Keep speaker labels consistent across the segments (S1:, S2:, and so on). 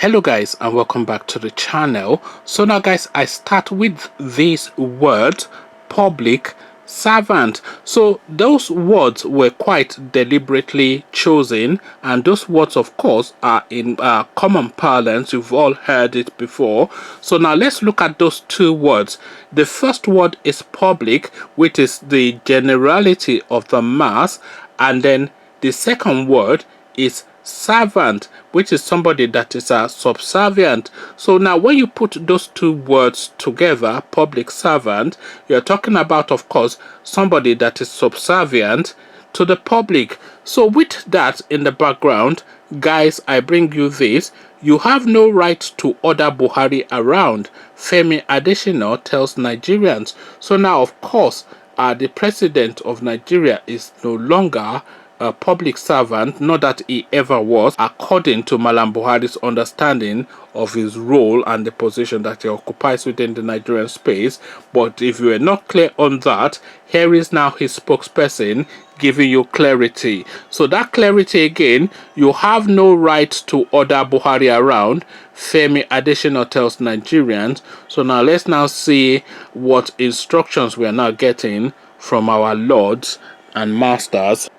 S1: Hello guys, and welcome back to the channel. So now guys, I start with these words: public servant. So those words were quite deliberately chosen, and those words of course are in common parlance. You've all heard it before. So now let's look at those two words. The first word is public, which is the generality of the mass, and then the second word is servant, which is somebody that is subservient. So now when you put those two words together, public servant, you're talking about, of course, somebody that is subservient to the public. So with that in the background, guys, I bring you this: you have no right to order Buhari around, Femi Adesina tells Nigerians. So now, of course, the president of Nigeria is no longer a public servant, not that he ever was, according to Malam Buhari's understanding of his role and the position that he occupies within the Nigerian space. But if you are not clear on that, here is now his spokesperson giving you clarity. So that clarity again: you have no right to order Buhari around, Femi Adesina tells Nigerians. So now let's now see what instructions we are now getting from our lords and masters.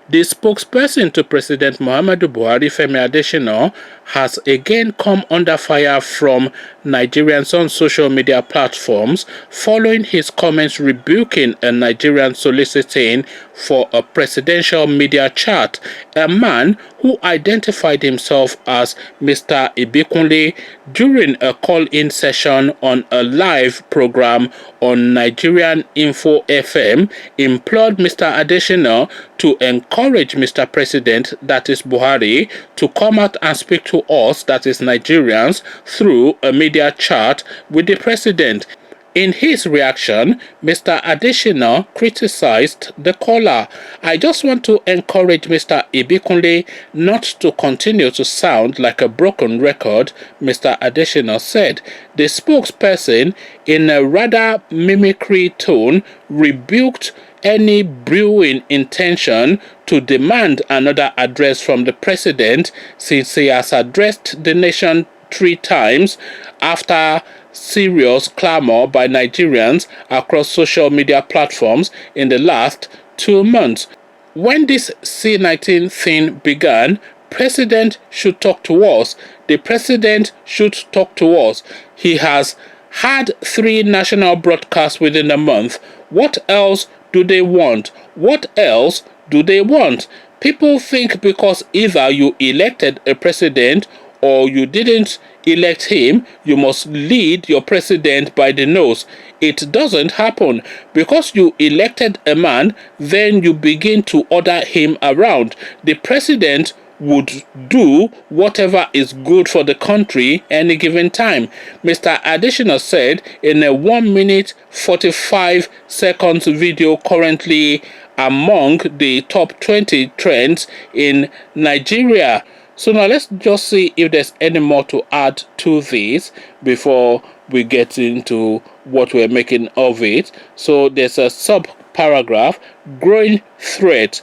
S1: The spokesperson to President Muhammadu Buhari, Femi Adesina, has again come under fire from Nigerians on social media platforms following his comments rebuking a Nigerian soliciting for a presidential media chat. A man who identified himself as Mr. Ibikunle during a call-in session on a live program on Nigerian Info FM implored Mr. Adesina to encourage Mr. President, that is Buhari, to come out and speak to us, that is Nigerians, through a media chat with the president. In his reaction, Mr. Adesina criticized the caller. "I just want to encourage Mr. Ibikunle not to continue to sound like a broken record," Mr. Adesina said. The spokesperson, in a rather mimicry tone, rebuked any brewing intention to demand another address from the president, since he has addressed the nation 3 times after serious clamor by Nigerians across social media platforms in the last 2 months. When this C19 thing began, president should talk to us. The president should talk to us. He has had 3 national broadcasts within a month. What else do they want? What else do they want? People think because either you elected a president or you didn't elect him, you must lead your president by the nose. It doesn't happen. Because you elected a man, then you begin to order him around. The president would do whatever is good for the country any given time. Mr. Adesina said in a 1 minute 45 seconds video currently among the top 20 trends in Nigeria. So now let's just see if there's any more to add to this before we get into what we're making of it. So there's a sub paragraph: growing threat.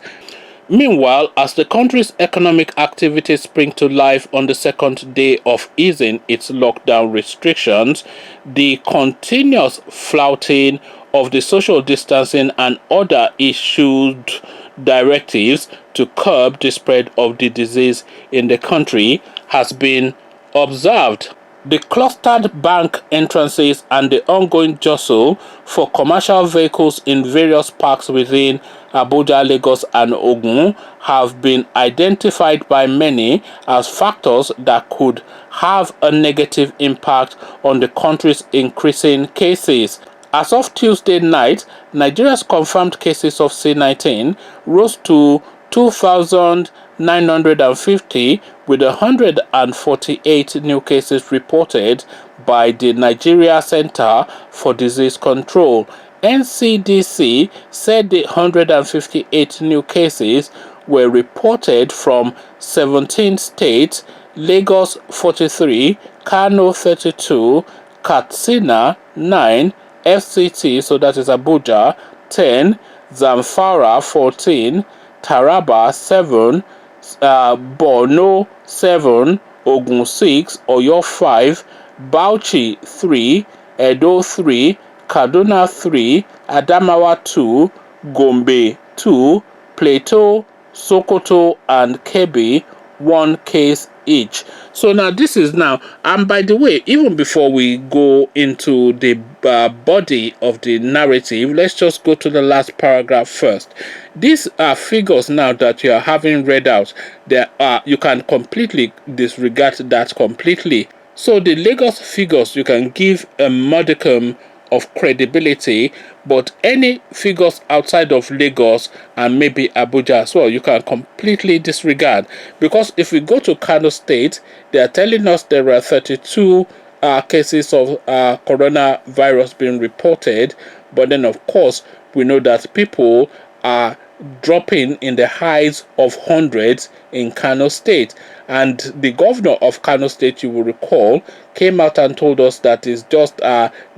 S1: Meanwhile, as the country's economic activities spring to life on the second day of easing its lockdown restrictions, the continuous flouting of the social distancing and other issued directives to curb the spread of the disease in the country has been observed. The clustered bank entrances and the ongoing jostle for commercial vehicles in various parks within Abuja, Lagos, and Ogun have been identified by many as factors that could have a negative impact on the country's increasing cases. As of Tuesday night, Nigeria's confirmed cases of C19 rose to 2,950, with 148 new cases reported by the Nigeria Center for Disease Control. NCDC said the 158 new cases were reported from 17 states: Lagos 43, Kano 32, Katsina 9, FCT, so that is Abuja, 10, Zamfara 14, Taraba 7, Borno 7, Ogun 6, Oyo 5, Bauchi 3, Edo 3, Kaduna 3, Adamawa 2, Gombe 2, Plateau, Sokoto, and Kebbi 1 case each. So now this is now, and by the way, even before we go into the body of the narrative, let's just go to the last paragraph first. These are figures now that you are having read out. There are, you can completely disregard that completely. So the Lagos figures, you can give a modicum of credibility, but any figures outside of Lagos and maybe Abuja as well, you can completely disregard. Because if we go to Kano State, they are telling us there are 32 cases of coronavirus being reported, but then of course we know that people are dropping in the highs of hundreds in Kano State. And the governor of Kano State, you will recall, came out and told us that it's just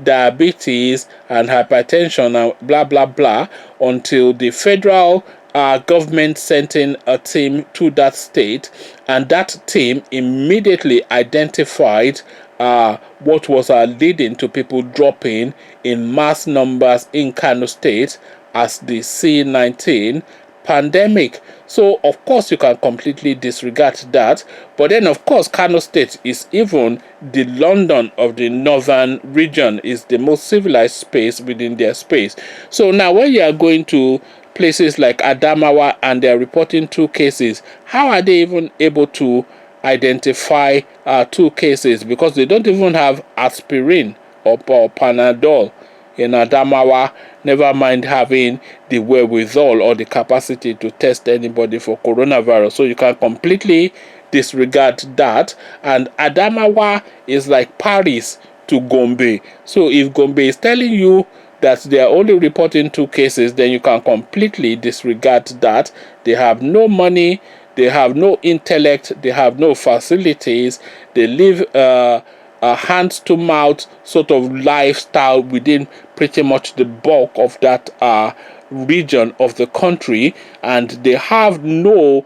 S1: diabetes and hypertension and blah, blah, blah, until the federal government sent in a team to that state, and that team immediately identified what was leading to people dropping in mass numbers in Kano State as the C-19 pandemic. So of course you can completely disregard that, but then of course Kano State is even the London of the northern region, is the most civilized space within their space. So now when you are going to places like Adamawa and they are reporting 2 cases, how are they even able to identify 2 cases? Because they don't even have aspirin or Panadol in Adamawa, never mind having the wherewithal or the capacity to test anybody for coronavirus. So you can completely disregard that. And Adamawa is like Paris to Gombe. So if Gombe is telling you that they are only reporting 2 cases, then you can completely disregard that. They have no money, they have no intellect, they have no facilities, they live a hand to mouth sort of lifestyle within pretty much the bulk of that region of the country, and they have no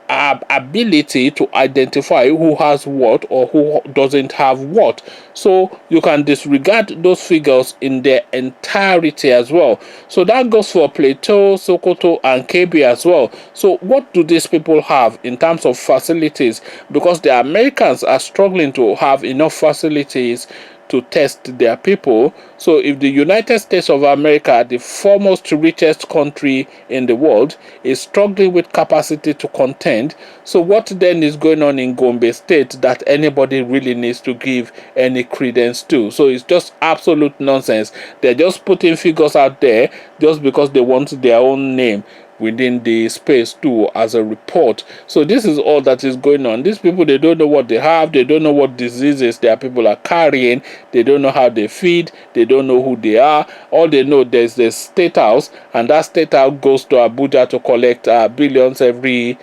S1: ability to identify who has what or who doesn't have what. So you can disregard those figures in their entirety as well. So that goes for Plateau, Sokoto, and Kebbi as well. So what do these people have in terms of facilities? Because the Americans are struggling to have enough facilities to test their people. So if the United States of America, the foremost richest country in the world, is struggling with capacity to contend, so what then is going on in Gombe State that anybody really needs to give any credence to? So it's just absolute nonsense. They're just putting figures out there just because they want their own name within the space too as a report. So this is all that is going on. These people, they don't know what they have, they don't know what diseases their people are carrying, they don't know how they feed, they don't know who they are. All they know, there's the state house, and that state house goes to Abuja to collect billions every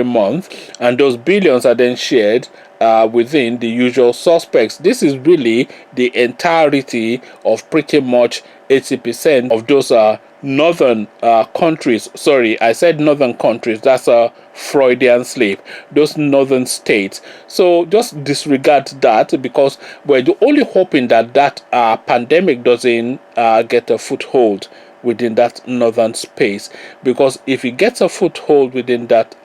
S1: month, and those billions are then shared within the usual suspects. This is really the entirety of pretty much 80% of those northern countries. Sorry, I said northern countries. That's a Freudian slip. Those northern states. So just disregard that, because we're only hoping that that pandemic doesn't get a foothold within that northern space. Because if it gets a foothold within that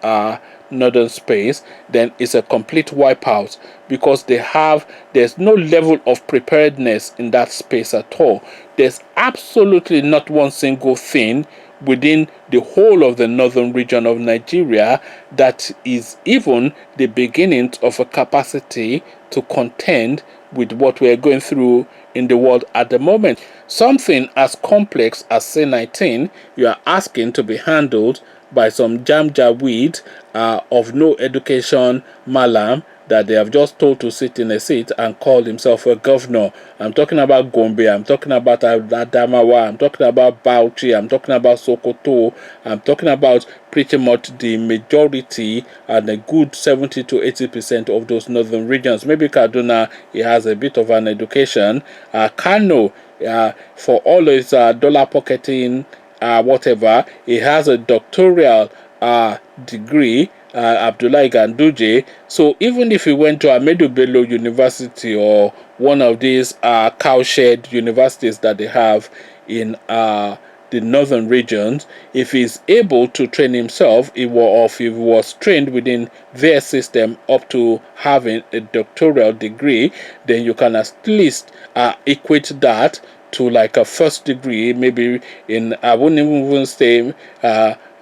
S1: northern space, then it's a complete wipeout, because there's no level of preparedness in that space at all. There's absolutely not one single thing within the whole of the northern region of Nigeria that is even the beginning of a capacity to contend with what we're going through in the world at the moment. Something as complex as C-19, you are asking to be handled by some jamjaweed of no education malam that they have just told to sit in a seat and call himself a governor. I'm talking about Gombe, I'm talking about Adamawa, I'm talking about Bauchi, I'm talking about Sokoto, I'm talking about pretty much the majority and a good 70 to 80% of those northern regions. Maybe Kaduna, he has a bit of an education. Kano, for all his dollar pocketing, whatever, he has a doctoral degree Abdullahi Ganduje. So even if he went to Ahmedu Bello University or one of these cowshed universities that they have in the northern regions, if he's able to train himself, or if he was trained within their system up to having a doctoral degree, then you can at least equate that to like a first degree, maybe in, I wouldn't even say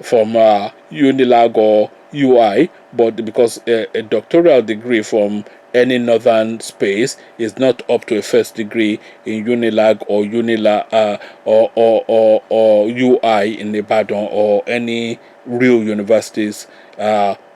S1: from Unilag or UI, but because a doctoral degree from any northern space is not up to a first degree in Unilag or or UI in Ibadan or any real universities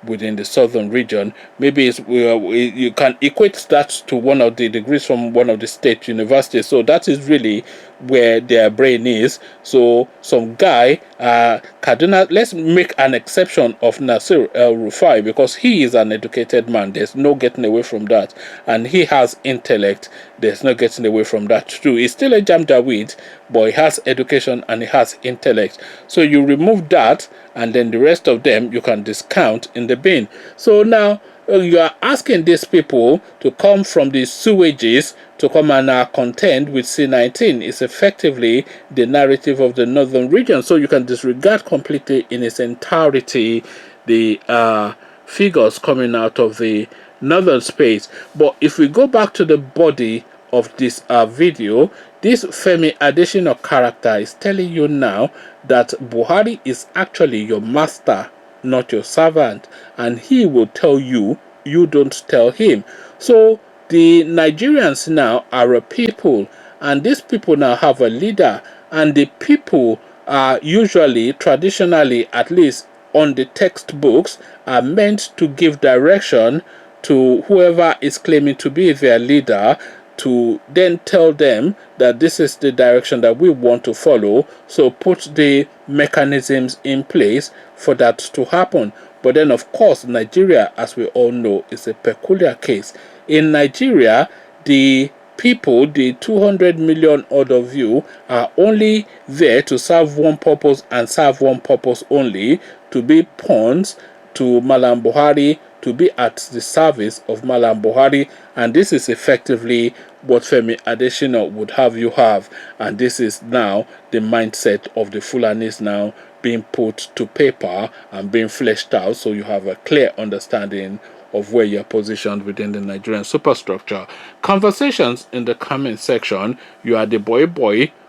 S1: within the southern region. Maybe you can equate that to one of the degrees from one of the state universities. So that is really where their brain is. So some guy, Kaduna, let's make an exception of Nasir El Rufai because he is an educated man. There's no getting away from that. And he has intellect. There's no getting away from that too. He's still a Jamdawid, but he has education and he has intellect. So you remove that, and then the rest of them you can discount in the bin. So now you are asking these people to come from the sewages to come and contend with C19 is effectively the narrative of the northern region. So you can disregard completely in its entirety the figures coming out of the northern space. But if we go back to the body of this video, this Femi Adesina character is telling you now that Buhari is actually your master, not your servant, and he will tell you, you don't tell him. So the Nigerians now are a people, and these people now have a leader, and the people are usually, traditionally at least on the textbooks, are meant to give direction to whoever is claiming to be their leader, to then tell them that this is the direction that we want to follow, so put the mechanisms in place for that to happen. But then of course Nigeria, as we all know, is a peculiar case. In Nigeria, the people, the 200 million odd of you, are only there to serve one purpose and serve one purpose only, to be pawns to Malam Buhari, to be at the service of Malam Buhari, and this is effectively what Femi Adesina would have you have, and this is now the mindset of the Fulanis now being put to paper and being fleshed out, so you have a clear understanding of where you're positioned within the Nigerian superstructure. Conversations in the comment section. You are the boy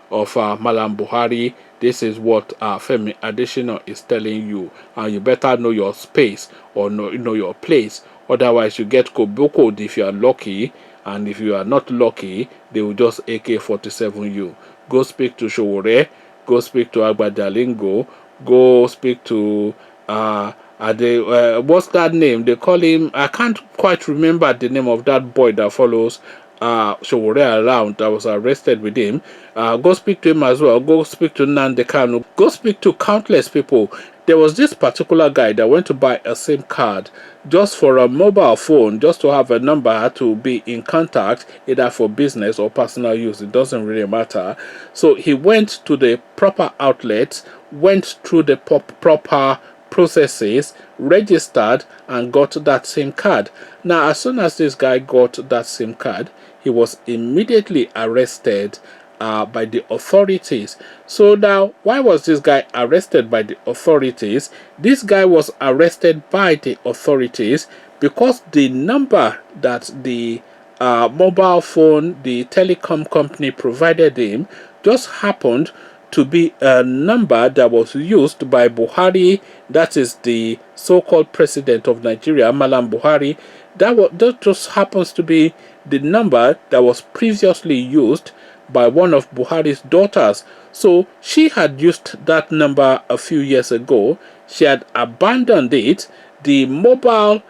S1: of Malam Buhari. This is what Femi Adesina is telling you, and you better know your space or know your place. Otherwise, you get koboko if you are lucky, and if you are not lucky, they will just AK-47 you. Go speak to Showore, go speak to Agbadalingo, go speak to what's that name? They call him, I can't quite remember the name of that boy that follows Showore around, that was arrested with him. Go speak to him as well. Go speak to Nandekanu. Go speak to countless people. There was this particular guy that went to buy a SIM card just for a mobile phone, just to have a number to be in contact, either for business or personal use. It doesn't really matter. So he went to the proper outlets, went through the proper processes, registered, and got that SIM card. Now, as soon as this guy got that SIM card, he was immediately arrested by the authorities. So now, why was this guy arrested by the authorities? This guy was arrested by the authorities because the number that the mobile phone, the telecom company provided him, just happened to be a number that was used by Buhari, that is the so-called president of Nigeria, Malam Buhari. That just happens to be the number that was previously used by one of Buhari's daughters. So she had used that number a few years ago. She had abandoned it. The mobile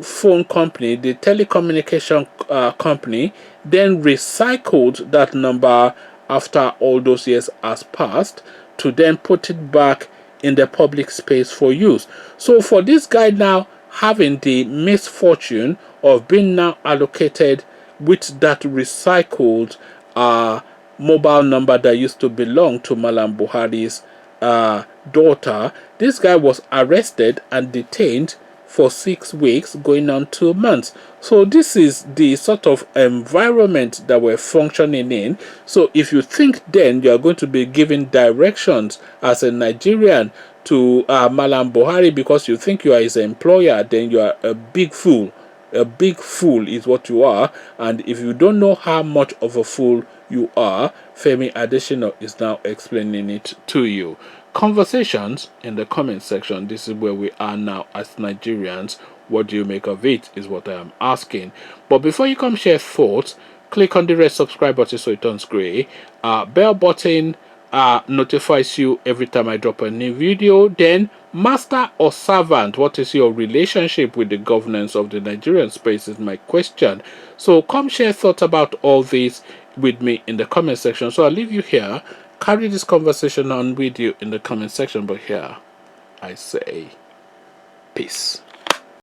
S1: phone company, the telecommunication company, then recycled that number after all those years has passed to then put it back in the public space for use. So for this guy now having the misfortune of being now allocated with that recycled mobile number that used to belong to Malam Buhari's daughter. This guy was arrested and detained for 6 weeks, going on 2 months. So this is the sort of environment that we're functioning in. So if you think then you are going to be giving directions as a Nigerian to Malam Buhari because you think you are his employer, then you are a big fool. A big fool is what you are. And if you don't know how much of a fool you are, Femi Adesina is now explaining it to you. Conversations in the comment section. This is where we are now as Nigerians. What do you make of it is what I am asking. But before you come share thoughts, click on the red subscribe button so it turns gray. Bell button notifies you every time I drop a new video. Then, master or servant, what is your relationship with the governance of the Nigerian space is my question. So come share thoughts about all this with me in the comment section. So I'll leave you here. Carry this conversation on with you in the comment section. But here I say peace.